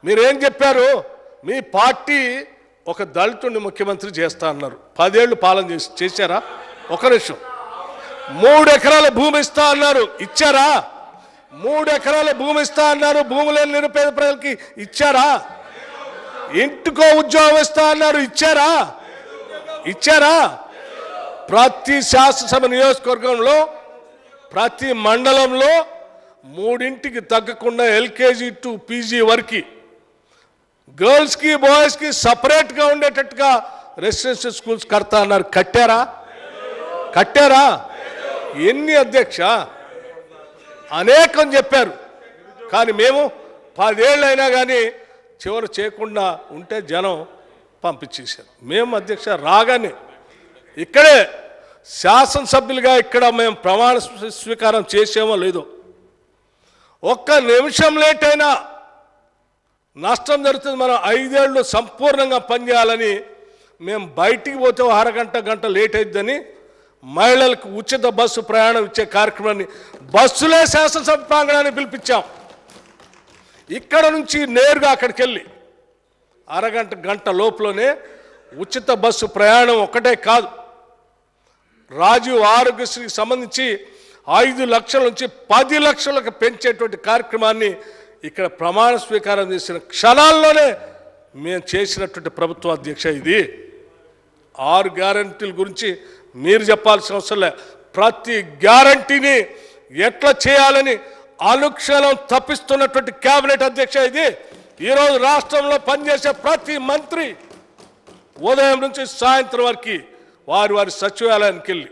మీరేం చెప్పారు? మీ పార్టీ ఒక దళితుడిని ముఖ్యమంత్రి చేస్తా అన్నారు. 10 ఏళ్ళు పాలన చేశారా? ఒక నిమిషం. 3 ఎకరాల భూమి ఇస్తా అన్నారు, ఇచ్చారా? 3 ఎకరాల భూమి ఇస్తా అన్నారు, భూమి లేని నిరుపేద ప్రజలకి ఇచ్చారా? ఇంటికో ఉద్యోగం ఇస్తా అన్నారు, ఇచ్చారా? ఇచ్చారా? ప్రతి శాసనసభ నియోజకవర్గంలో ప్రతి మండలంలో 3 తగ్గకుండా ఎల్కేజీ టు పీజీ వరకు గర్ల్స్కి బాయ్స్కి సపరేట్గా ఉండేటట్టుగా రెసిడెన్షియల్ స్కూల్స్ కడతా అన్నారు. కట్టారా? కట్టారా? ఎన్ని అధ్యక్ష? అనేకం చెప్పారు, కానీ మేము 10 ఏళ్ళు అయినా కానీ చివరి చేయకుండా ఉంటే జనం పంపించేశారు. మేము అధ్యక్ష రాగానే ఇక్కడే శాసనసభ్యులుగా ఇక్కడ మేము ప్రమాణ స్వీకారం చేసామో లేదో, ఒక్క నిమిషం లేట్ అయినా నష్టం జరుగుతుంది. మనం 5 ఏళ్ళు సంపూర్ణంగా పనిచేయాలని మేము బయటికి పోతే అరగంట గంట లేట్ అయిద్దని మహిళలకు ఉచిత బస్సు ప్రయాణం ఇచ్చే కార్యక్రమాన్ని బస్సులే శాసనసభ ప్రాంగణాన్ని పిలిపించాం. ఇక్కడ నుంచి నేరుగా అక్కడికి వెళ్ళి అరగంట గంట లోపలనే ఉచిత బస్సు ప్రయాణం ఒకటే కాదు, రాజీవ్ ఆరోగ్యశ్రీకి సంబంధించి 5 లక్షల నుంచి 10 లక్షలకు పెంచేటువంటి కార్యక్రమాన్ని ఇక్కడ ప్రమాణ స్వీకారం చేసిన క్షణాల్లోనే మేము చేసినటువంటి ప్రభుత్వ అధ్యక్ష. ఇది 6 గ్యారంటీల గురించి మీరు చెప్పాల్సిన అవసరం లే. ప్రతి గ్యారంటీని ఎట్లా చేయాలని అనుక్షణం తప్పిస్తున్నటువంటి కేబినెట్ అధ్యక్ష ఇది. ఈరోజు రాష్ట్రంలో పనిచేసే ప్రతి మంత్రి ఉదయం నుంచి సాయంత్రం వరకు వారి వారి సచివాలయానికి వెళ్ళి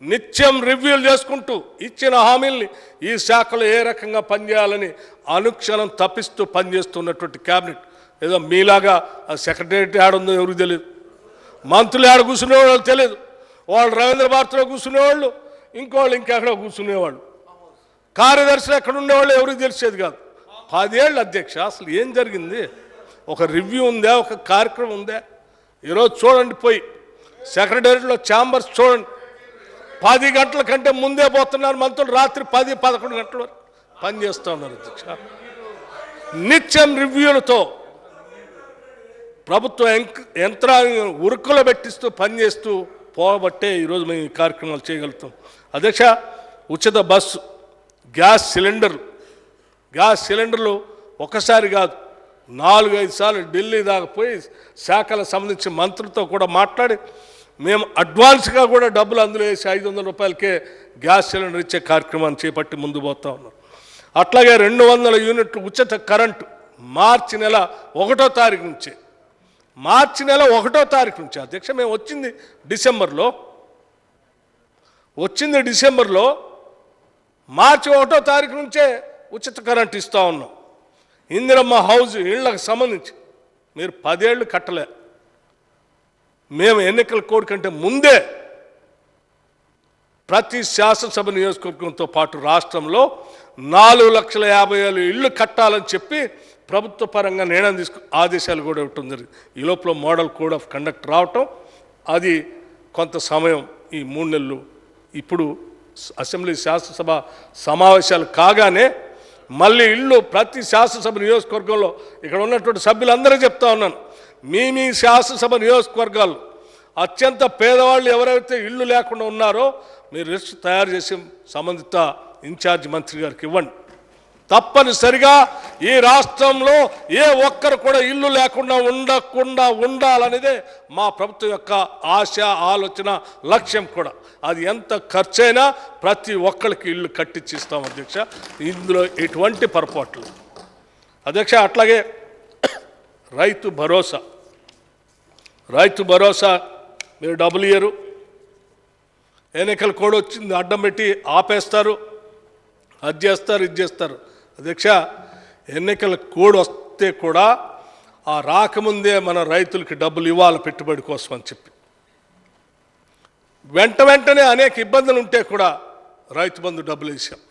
నిత్యం రివ్యూలు చేసుకుంటూ ఇచ్చిన హామీల్ని ఈ శాఖలో ఏ రకంగా పనిచేయాలని అనుక్షణం తప్పిస్తూ పనిచేస్తున్నటువంటి కేబినెట్. ఏదో మీలాగా సెక్రటేరియట్ ఆడుందో ఎవరికి తెలియదు, మంత్రులు ఆడ కూర్చునేవాళ్ళు తెలియదు, వాళ్ళు రవీంద్ర భారతిలో కూర్చునేవాళ్ళు, ఇంకోళ్ళు ఇంకెక్కడో కూర్చునేవాళ్ళు, కార్యదర్శులు ఎక్కడ ఉండేవాళ్ళు ఎవరికి తెలిసేది కాదు. 10 ఏళ్ళు అధ్యక్ష, అసలు ఏం జరిగింది? ఒక రివ్యూ ఉందా? ఒక కార్యక్రమం ఉందా? ఈరోజు చూడండి, పోయి సెక్రటేరియట్లో ఛాంబర్స్ చూడండి, 10 గంటల కంటే ముందే పోతున్నారు మంత్రులు, రాత్రి 10-11 గంటల వరకు పనిచేస్తూ ఉన్నారు అధ్యక్ష. నిత్యం రివ్యూలతో ప్రభుత్వ యంత్రాంగం ఉరుకులో పెట్టిస్తూ పనిచేస్తూ పోబట్టే ఈరోజు మేము ఈ కార్యక్రమాలు చేయగలుగుతాం అధ్యక్ష. ఉచిత బస్సు, గ్యాస్ సిలిండర్లు ఒకసారి కాదు 4-5 సార్లు ఢిల్లీ దాకా పోయి శాఖలకు సంబంధించి మంత్రులతో కూడా మాట్లాడి మేము అడ్వాన్స్గా కూడా డబ్బులు అందులో వేసి 500 రూపాయలకే గ్యాస్ సిలిండర్ ఇచ్చే కార్యక్రమాన్ని చేపట్టి ముందు పోతా ఉన్నారు. అట్లాగే 200 యూనిట్లు ఉచిత కరెంటు మార్చి నెల 1వ తారీఖు నుంచి అధ్యక్ష. మేము వచ్చింది డిసెంబర్లో మార్చి 1వ తారీఖు నుంచే ఉచిత కరెంటు ఇస్తూ ఉన్నాం. ఇందిరమ్మ హౌస్ ఇళ్లకు సంబంధించి మీరు 10 ఏళ్ళు కట్టలే. మేము ఎన్నికల కోడ్ కంటే ముందే ప్రతి శాసనసభ నియోజకవర్గంతో పాటు రాష్ట్రంలో 4,50,000 ఇళ్ళు కట్టాలని చెప్పి ప్రభుత్వ పరంగా నిర్ణయం ఆదేశాలు కూడా ఇవ్వటం జరిగింది. ఈ లోపల మోడల్ కోడ్ ఆఫ్ కండక్ట్ రావటం, అది కొంత సమయం, ఈ 3 నెలలు. ఇప్పుడు అసెంబ్లీ శాసనసభ సమావేశాలు కాగానే మళ్ళీ ఇళ్ళు ప్రతి శాసనసభ నియోజకవర్గంలో ఇక్కడ ఉన్నటువంటి సభ్యులందరూ చెప్తా ఉన్నాను, మీ శాసనసభ నియోజకవర్గాలు అత్యంత పేదవాళ్ళు ఎవరైతే ఇళ్ళు లేకుండా ఉన్నారో మీరు లిస్ట్ తయారు చేసి సంబంధిత ఇన్ఛార్జ్ మంత్రి గారికి ఇవ్వండి. తప్పనిసరిగా ఈ రాష్ట్రంలో ఏ ఒక్కరు కూడా ఇల్లు లేకుండా ఉండాలనేదే మా ప్రభుత్వం యొక్క ఆశ, ఆలోచన, లక్ష్యం కూడా. అది ఎంత ఖర్చైనా ప్రతి ఒక్కరికి ఇల్లు కట్టించిస్తాం అధ్యక్ష. ఇందులో ఎటువంటి పొరపాట్లు అధ్యక్ష. అట్లాగే రైతు భరోసా మీరు డబ్బులు ఇయ్యరు, ఎన్నికల కోడ్ వచ్చింది అడ్డం పెట్టి ఆపేస్తారు, అది చేస్తారు, ఇది చేస్తారు అధ్యక్ష. ఎన్నికల కోడ్ వస్తే కూడా ఆ రాకముందే మన రైతులకి డబ్బులు ఇవ్వాలి పెట్టుబడి కోసం అని చెప్పి వెంటనే అనేక ఇబ్బందులు ఉంటే కూడా రైతు బంధు డబ్బులు వేసాం.